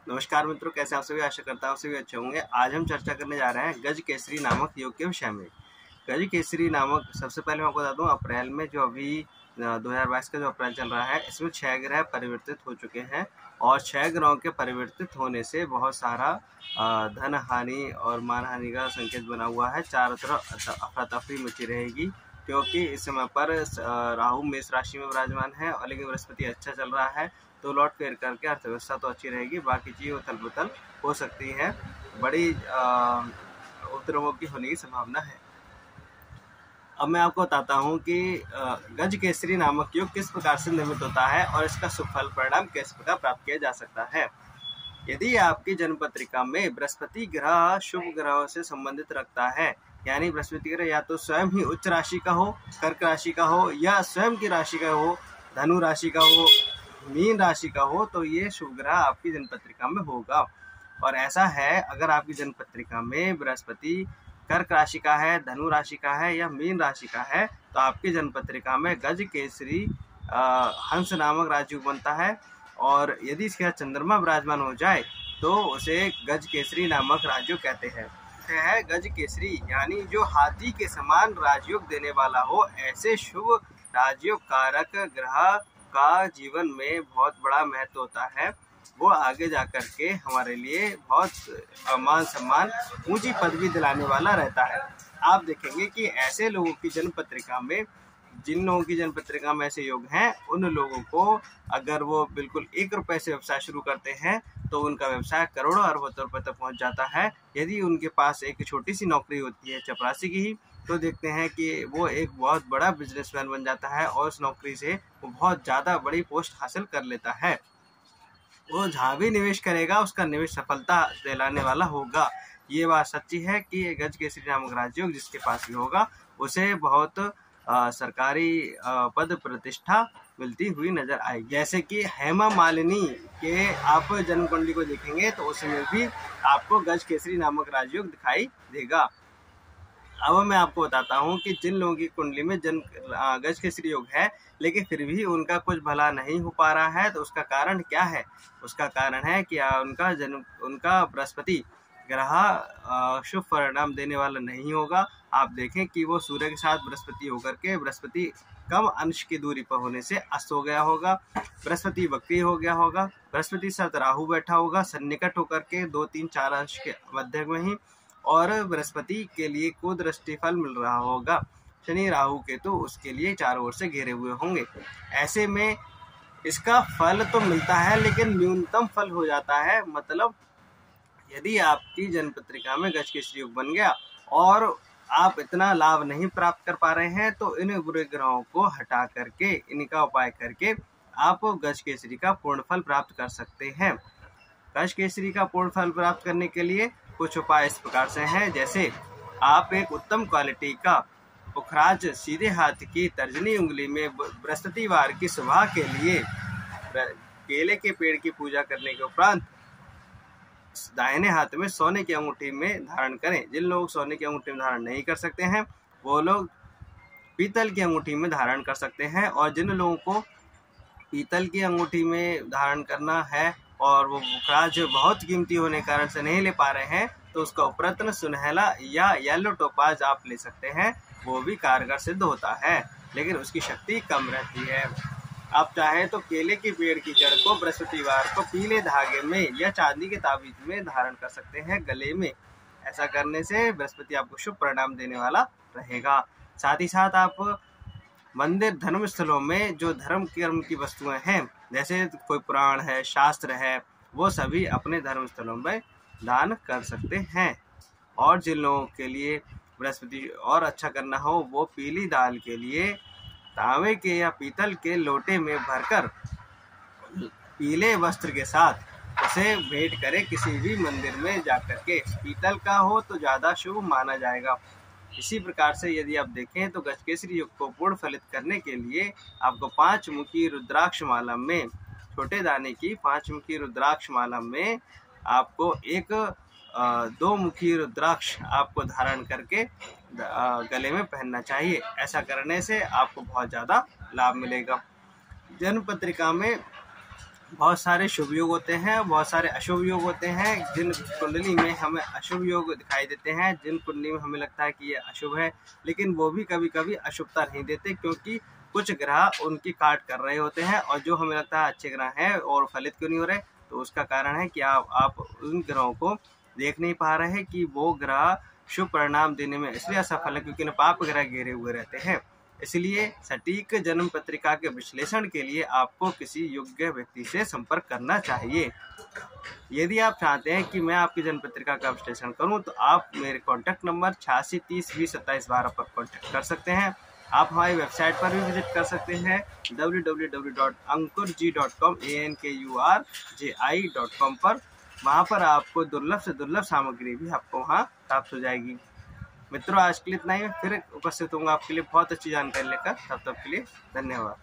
नमस्कार मित्रों, कैसे आप सभी? आशा करता हूँ सभी अच्छे होंगे। आज हम चर्चा करने जा रहे हैं गज केसरी नामक योग के विषय में। गज केसरी नामक, सबसे पहले मैं आपको बता दूं, अप्रैल में जो अभी 2022 का जो अप्रैल चल रहा है, इसमें 6 ग्रह परिवर्तित हो चुके हैं और 6 ग्रहों के परिवर्तित होने से बहुत सारा धन हानि और मान हानि का संकेत बना हुआ है। चारों तरफ अफरा तफरी मची रहेगी क्योंकि इस समय पर राहु मेष राशि में विराजमान है और लेकिन बृहस्पति अच्छा चल रहा है, तो लौट फेर करके अर्थव्यवस्था तो अच्छी रहेगी, बाकी चीज़ उथल पुथल हो सकती है, बड़ी उपद्रवों की होने की संभावना है। अब मैं आपको बताता हूँ कि गज केसरी नामक योग किस प्रकार से निर्मित होता है और इसका सुफल परिणाम किस प्रकार प्राप्त किया जा सकता है। यदि आपकी जन्म पत्रिका में बृहस्पति ग्रह शुभ ग्रहों से संबंधित रखता है, यानी बृहस्पति ग्रह या तो स्वयं ही उच्च राशि का हो, कर्क राशि का हो, या स्वयं की राशि का हो, धनु राशि का हो, मीन राशि का हो, तो ये शुभ ग्रह आपकी जन्म पत्रिका में होगा। और ऐसा है, अगर आपकी जन्म पत्रिका में बृहस्पति कर्क राशि का है, धनु राशि का है या मीन राशि का है, तो आपकी जन्म पत्रिका में गज केसरी हंस नामक राजयोग बनता है। और यदि इसके साथ चंद्रमा विराजमान हो जाए तो उसे गज केसरी नामक राजयोग कहते हैं। है गज केसरी यानी जो हाथी के समान राजयोग देने वाला हो, ऐसे शुभ राजयोग कारक ग्रह का जीवन में बहुत बड़ा महत्व होता है। वो आगे जाकर के हमारे लिए बहुत मान सम्मान, ऊंची पदवी दिलाने वाला रहता है। आप देखेंगे कि ऐसे लोगों की जन्म पत्रिका में, जिन लोगों की जन्म पत्रिका में ऐसे योग हैं, उन लोगों को अगर वो बिल्कुल 1 रुपए से व्यवसाय शुरू करते हैं तो उनका व्यवसाय करोड़ों अरबों रुपए तक पहुंच जाता है। यदि उनके पास एक छोटी सी नौकरी होती है चपरासी की ही, तो देखते हैं कि वो एक बहुत बड़ा बिजनेसमैन बन जाता है और उस नौकरी से वो बहुत ज़्यादा बड़ी पोस्ट हासिल कर लेता है। वो जहाँ भी निवेश करेगा उसका निवेश सफलता दिलाने वाला होगा। ये बात सच्ची है कि गज केसरी नामक राजयोग जिसके पास भी होगा उसे बहुत सरकारी पद प्रतिष्ठा मिलती हुई नजर आएगी। जैसे कि हेमा मालिनी के आप जन्म कुंडली को देखेंगे तो उसमें भी आपको गज केसरी नामक राजयोग दिखाई देगा। अब मैं आपको बताता हूँ कि जिन लोगों की कुंडली में गज केसरी योग है लेकिन फिर भी उनका कुछ भला नहीं हो पा रहा है, तो उसका कारण क्या है? उसका कारण है कि उनका बृहस्पति ग्रह शुभ परिणाम देने वाला नहीं होगा। आप देखें कि वो सूर्य के साथ बृहस्पति होकर के, बृहस्पति कम अंश की दूरी पर होने से अस्त हो गया होगा, बृहस्पति वक्री हो गया होगा, बृहस्पति साथ राहु बैठा होगा सन्निकट होकर के 2, 3, 4 अंश के मध्य में ही, और बृहस्पति के लिए कुदृष्टि फल मिल रहा होगा। शनि राहु केतु उसके लिए चारों ओर से घेरे हुए होंगे। ऐसे में इसका फल तो मिलता है लेकिन न्यूनतम फल हो जाता है। मतलब यदि आपकी जन्म पत्रिका में गज केसरी योग बन गया और आप इतना लाभ नहीं प्राप्त कर पा रहे हैं, तो इन बुरे ग्रहों को हटा करके, इनका उपाय करके आप गज केसरी का पूर्ण फल प्राप्त कर सकते हैं। गज केसरी का पूर्ण फल प्राप्त करने के लिए कुछ उपाय इस प्रकार से हैं। जैसे आप एक उत्तम क्वालिटी का पुखराज सीधे हाथ की तर्जनी उंगली में बृहस्पतिवार की सुबह के लिए केले के पेड़ की पूजा करने के उपरांत दाहिने हाथ में सोने की अंगूठी में धारण करें। जिन लोग सोने की अंगूठी में धारण नहीं कर सकते हैं वो लोग पीतल की अंगूठी में धारण कर सकते हैं, और जिन लोगों को पीतल की अंगूठी में धारण करना है और वो पुखराज बहुत कीमती होने के कारण से नहीं ले पा रहे हैं, तो उसका उपरत्न सुनहला या येलो टोपाज आप ले सकते हैं। वो भी कारगर सिद्ध होता है लेकिन उसकी शक्ति कम रहती है। आप चाहे तो केले के पेड़ की जड़ को बृहस्पतिवार को पीले धागे में या चांदी के ताबीज में धारण कर सकते हैं गले में। ऐसा करने से बृहस्पति आपको शुभ परिणाम देने वाला रहेगा। साथ ही साथ आप मंदिर, धर्म स्थलों में जो धर्म कर्म की वस्तुएं हैं, जैसे कोई पुराण है, शास्त्र है, वो सभी अपने धर्म स्थलों में दान कर सकते हैं। और जिन लोगों के लिए बृहस्पति और अच्छा करना हो, वो पीली दाल के लिए तांबे के या पीतल के लोटे में भरकर पीले वस्त्र के साथ उसे भेंट करें किसी भी मंदिर में जाकर के। पीतल का हो तो ज़्यादा शुभ माना जाएगा। इसी प्रकार से यदि आप देखें तो गज केसरी योग को पूर्ण फलित करने के लिए आपको 5 मुखी रुद्राक्ष माला में, छोटे दाने की 5 मुखी रुद्राक्ष माला में आपको एक 2 मुखी रुद्राक्ष आपको धारण करके गले में पहनना चाहिए। ऐसा करने से आपको बहुत ज़्यादा लाभ मिलेगा। जन्म पत्रिका में बहुत सारे शुभ योग होते हैं, बहुत सारे अशुभ योग होते हैं। जिन कुंडली में हमें अशुभ योग दिखाई देते हैं, जिन कुंडली में हमें लगता है कि ये अशुभ है, लेकिन वो भी कभी कभी अशुभता नहीं देते, क्योंकि कुछ ग्रह उनकी काट कर रहे होते हैं। और जो हमें लगता है अच्छे ग्रह हैं और फलित क्यों नहीं हो रहे, तो उसका कारण है कि आप उन ग्रहों को देख नहीं पा रहे कि वो ग्रह शुभ परिणाम देने में इसलिए असफल है क्योंकि पाप ग्रह घेरे हुए रहते हैं। इसलिए सटीक जन्म पत्रिका के विश्लेषण के लिए आपको किसी योग्य व्यक्ति से संपर्क करना चाहिए। यदि आप चाहते हैं कि मैं आपकी जन्म पत्रिका का विश्लेषण करूं, तो आप मेरे कॉन्टैक्ट नंबर 8630202712 पर कॉन्टैक्ट कर सकते हैं। आप हमारी वेबसाइट पर भी विजिट कर सकते हैं www.ankurji.com ankurji.com पर। वहाँ पर आपको दुर्लभ से दुर्लभ सामग्री भी आपको वहाँ प्राप्त हो जाएगी। मित्रों, आज के लिए इतना ही। फिर उपस्थित होंगे आपके लिए बहुत अच्छी जानकारी लेकर। तब तक के लिए धन्यवाद।